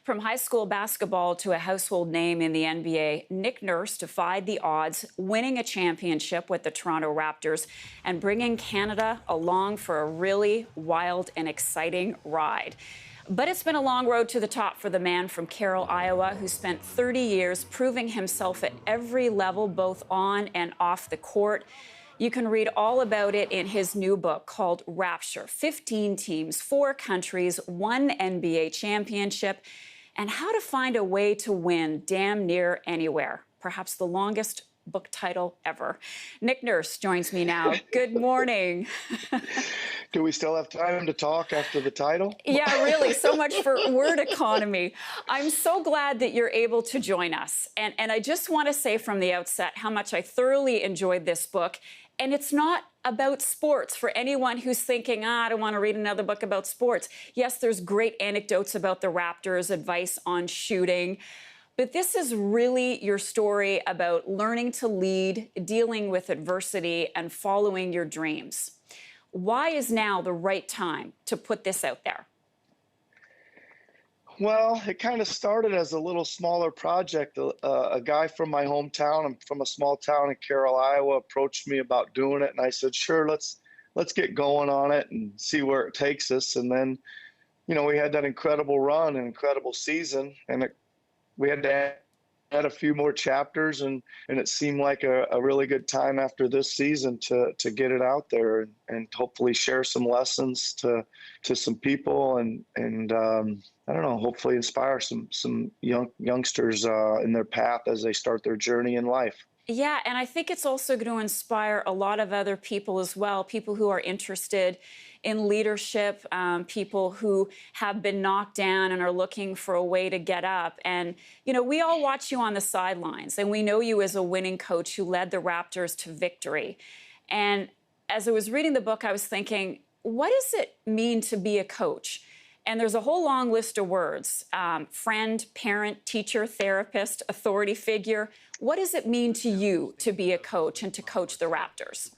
From high school basketball to a household name in the NBA, Nick Nurse defied the odds, winning a championship with the Toronto Raptors and bringing Canada along for a really wild and exciting ride. But it's been a long road to the top for the man from Carroll, Iowa, who spent 30 years proving himself at every level, both on and off the court. You can read all about it in his new book called Rapture: 15 teams, 4 countries, 1 NBA championship, and how to find a way to win damn near anywhere. Perhaps the longest book title ever. Nick Nurse joins me now. Good morning. Do we still have time to talk after the title? Yeah, really. So much for word economy. I'm so glad that you're able to join us. And I just want to say from the outset how much I thoroughly enjoyed this book. And it's not about sports for anyone who's thinking, I don't want to read another book about sports. Yes, there's great anecdotes about the Raptors, advice on shooting. But this is really your story about learning to lead, dealing with adversity, and following your dreams. Why is now the right time to put this out there? Well, it kind of started as a little smaller project. A guy from my hometown, I'm from a small town in Carroll, Iowa, approached me about doing it. And I said, sure, let's get going on it and see where it takes us. And then, we had that incredible run, an incredible season, and we had to add a few more chapters, and it seemed like a really good time after this season to get it out there and hopefully share some lessons to some people and I don't know, hopefully inspire some youngsters in their path as they start their journey in life. Yeah, and I think it's also going to inspire a lot of other people as well, people who are interested in leadership, people who have been knocked down and are looking for a way to get up. And, we all watch you on the sidelines, and we know you as a winning coach who led the Raptors to victory. And as I was reading the book, I was thinking, what does it mean to be a coach? And there's a whole long list of words: friend, parent, teacher, therapist, authority figure. What does it mean to you to be a coach and to coach the Raptors?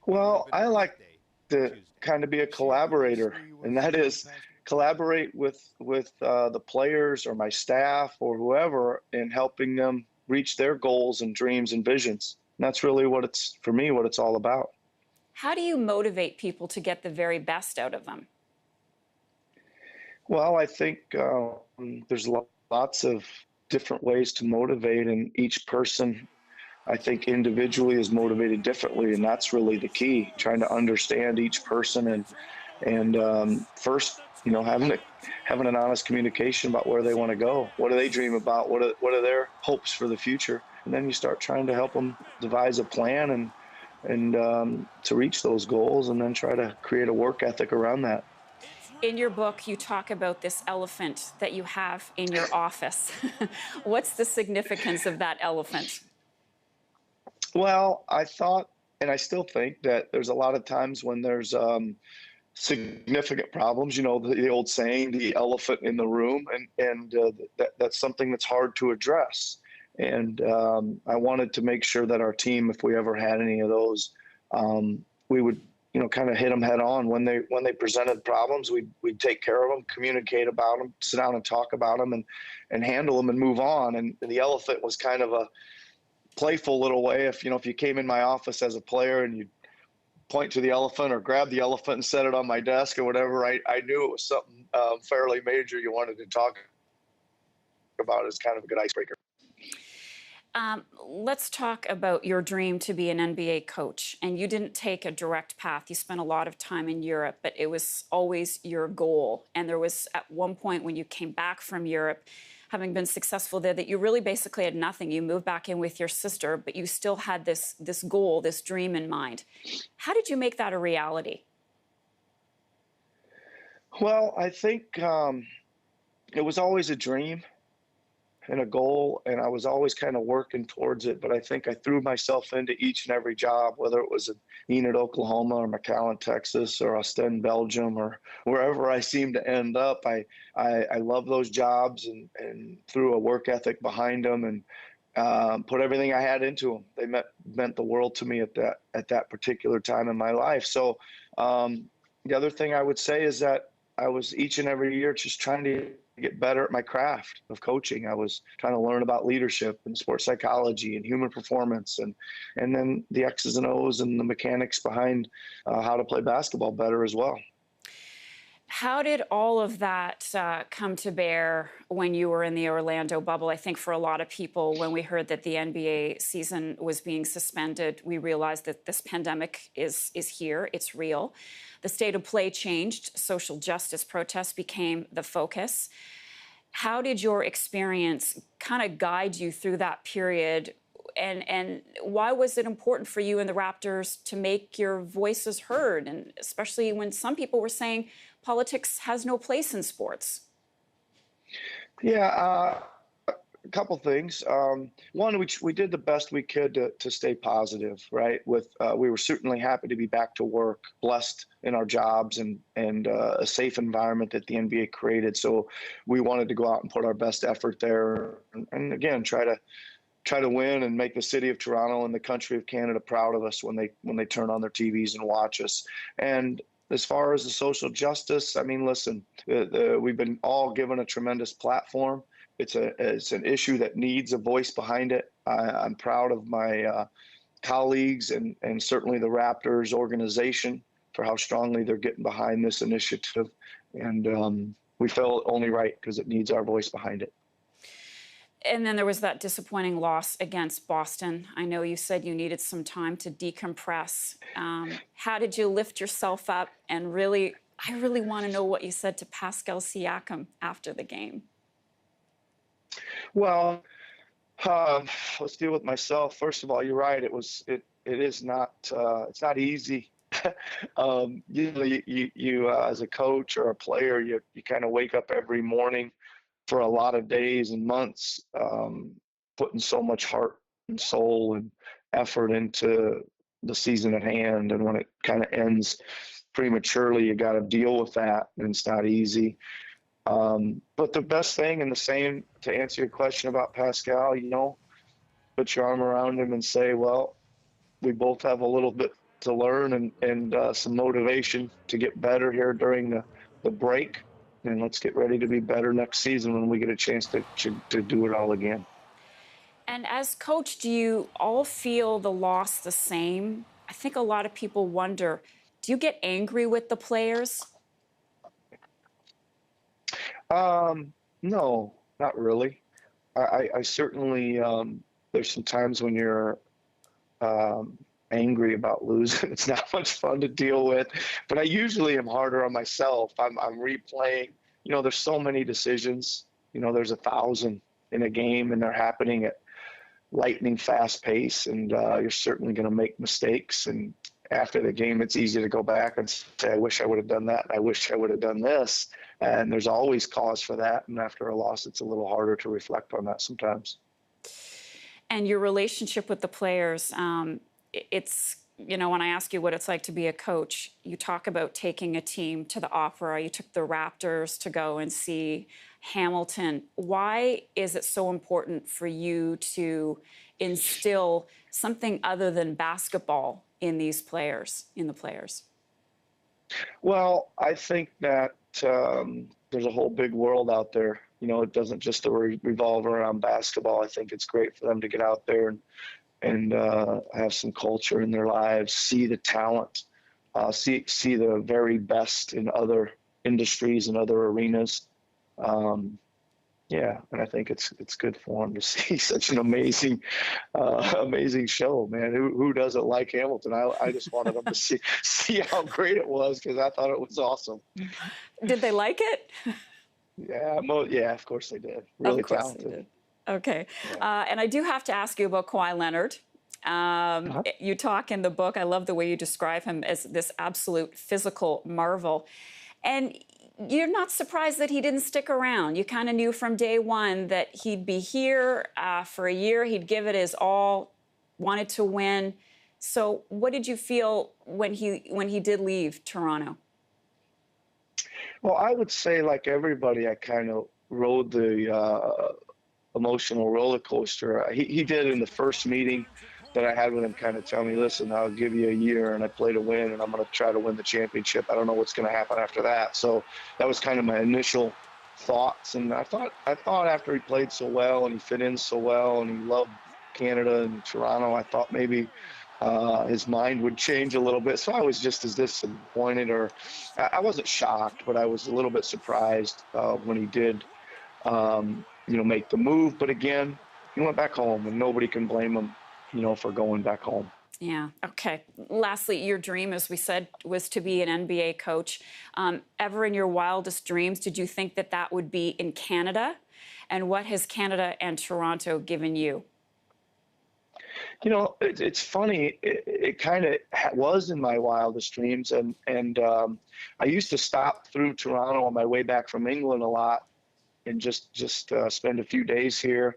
Well, I like to kind of be a collaborator, and that is collaborate with the players or my staff or whoever in helping them reach their goals and dreams and visions. And that's really what it's all about. How do you motivate people to get the very best out of them? Well, I think there's lots of different ways to motivate, and each person, I think, individually is motivated differently, and that's really the key, trying to understand each person and first, having an honest communication about where they want to go. What do they dream about? What are their hopes for the future? And then you start trying to help them devise a plan and to reach those goals, and then try to create a work ethic around that. In your book, you talk about this elephant that you have in your office. What's the significance of that elephant? Well, I thought, and I still think, that there's a lot of times when there's significant problems, the old saying, the elephant in the room, and that's something that's hard to address. And I wanted to make sure that our team, if we ever had any of those, we would kind of hit them head on. When they presented problems, we'd take care of them, communicate about them, sit down and talk about them, and handle them and move on. And the elephant was kind of a playful little way. If you came in my office as a player and you point to the elephant or grab the elephant and set it on my desk or whatever, I knew it was something fairly major you wanted to talk about as kind of a good icebreaker. Let's talk about your dream to be an NBA coach. And you didn't take a direct path. You spent a lot of time in Europe, but it was always your goal. And there was at one point when you came back from Europe, having been successful there, that you really basically had nothing. You moved back in with your sister, but you still had this goal, this dream in mind. How did you make that a reality? Well, I think it was always a dream and a goal, and I was always kind of working towards it. But I think I threw myself into each and every job, whether it was at Enid, Oklahoma, or McAllen, Texas, or Ostend, Belgium, or wherever I seemed to end up. I love those jobs and threw a work ethic behind them and put everything I had into them. They meant the world to me at that particular time in my life. So the other thing I would say is that I was each and every year just trying to get better at my craft of coaching. I was trying to learn about leadership and sports psychology and human performance, and then the X's and O's and the mechanics behind how to play basketball better as well. How did all of that come to bear when you were in the Orlando bubble? I think for a lot of people, when we heard that the NBA season was being suspended, we realized that this pandemic is here. It's real. The state of play changed. Social justice protests became the focus. How did your experience kind of guide you through that period? And why was it important for you and the Raptors to make your voices heard? And especially when some people were saying politics has no place in sports. Yeah, a couple things. One, we did the best we could to stay positive, right? We were certainly happy to be back to work, blessed in our jobs, and a safe environment that the NBA created. So we wanted to go out and put our best effort there, and again, try to win and make the city of Toronto and the country of Canada proud of us when they turn on their TVs and watch us. And as far as the social justice, I mean, listen, we've been all given a tremendous platform. It's an issue that needs a voice behind it. I'm proud of my colleagues and certainly the Raptors organization for how strongly they're getting behind this initiative. And we felt only right because it needs our voice behind it. And then there was that disappointing loss against Boston. I know you said you needed some time to decompress. How did you lift yourself up? And I really want to know what you said to Pascal Siakam after the game. Well, let's deal with myself. First of all, you're right. It is not. It's not easy. You as a coach or a player, you kind of wake up every morning for a lot of days and months, putting so much heart and soul and effort into the season at hand. And when it kind of ends prematurely, you got to deal with that, and it's not easy. But the best thing, and the same to answer your question about Pascal, put your arm around him and say, well, we both have a little bit to learn and some motivation to get better here during the break. And let's get ready to be better next season when we get a chance to do it all again. And as coach, do you all feel the loss the same? I think a lot of people wonder, do you get angry with the players? No, not really. I certainly, there's some times when you're angry about losing. It's not much fun to deal with, but I usually am harder on myself. I'm replaying, there's so many decisions, there's 1,000 in a game and they're happening at lightning fast pace, and you're certainly going to make mistakes. And after the game, it's easy to go back and say, I wish I would have done that. I wish I would have done this. And there's always cause for that. And after a loss, it's a little harder to reflect on that sometimes. And your relationship with the players, it's, when I ask you what it's like to be a coach, you talk about taking a team to the opera. You took the Raptors to go and see Hamilton. Why is it so important for you to instill something other than basketball in the players? Well, I think that there's a whole big world out there. It doesn't just revolve around basketball. I think it's great for them to get out there and have some culture in their lives, see the talent, see the very best in other industries and other arenas. And I think it's good for them to see such an amazing show, man. Who doesn't like Hamilton? I just wanted them to see how great it was, because I thought it was awesome. Did they like it? Yeah, of course they did. Really of course talented. They did. Okay. Yeah. And I do have to ask you about Kawhi Leonard. You talk in the book, I love the way you describe him as this absolute physical marvel. And you're not surprised that he didn't stick around. You kind of knew from day one that he'd be here for a year. He'd give it his all, wanted to win. So what did you feel when he did leave Toronto? Well, I would say, like everybody, I kind of rode the emotional roller coaster. He did in the first meeting that I had with him kind of tell me, listen, I'll give you a year and I play to win and I'm going to try to win the championship. I don't know what's going to happen after that. So that was kind of my initial thoughts. And I thought after he played so well and he fit in so well and he loved Canada and Toronto, I thought maybe his mind would change a little bit. So I was just as disappointed, or I wasn't shocked, but I was a little bit surprised when he did, make the move. But again, he went back home, and nobody can blame him, for going back home. Yeah. Okay. Lastly, your dream, as we said, was to be an NBA coach. Ever in your wildest dreams, did you think that that would be in Canada? And what has Canada and Toronto given you? It's funny. It kind of was in my wildest dreams, and I used to stop through Toronto on my way back from England a lot, and just spend a few days here,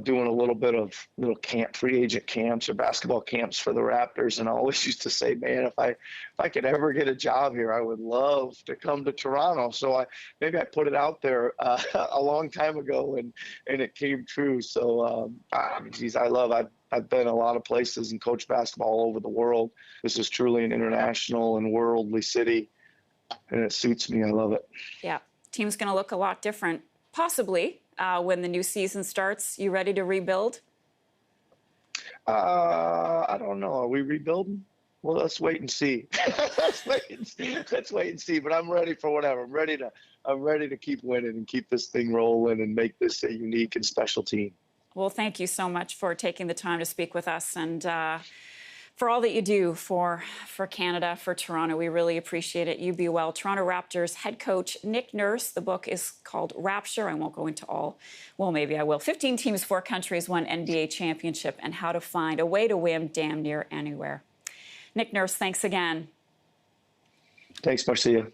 doing a little bit of little free agent camps or basketball camps for the Raptors. And I always used to say, man, if I could ever get a job here, I would love to come to Toronto. So maybe I put it out there a long time ago, and it came true. So, geez, I've been a lot of places and coached basketball all over the world. This is truly an international and worldly city, and it suits me. I love it. Yeah. Team's going to look a lot different, possibly, when the new season starts. You ready to rebuild? I don't know. Are we rebuilding? Well, let's wait and see. Let's wait and see. But I'm ready for whatever. I'm ready to keep winning and keep this thing rolling and make this a unique and special team. Well, thank you so much for taking the time to speak with us, and for all that you do for Canada, for Toronto. We really appreciate it. You be well. Toronto Raptors head coach Nick Nurse. The book is called Rapture. I won't go into all. Well, maybe I will. 15 teams, 4 countries, 1 NBA championship, and how to find a way to win damn near anywhere. Nick Nurse, thanks again. Thanks, Marcia.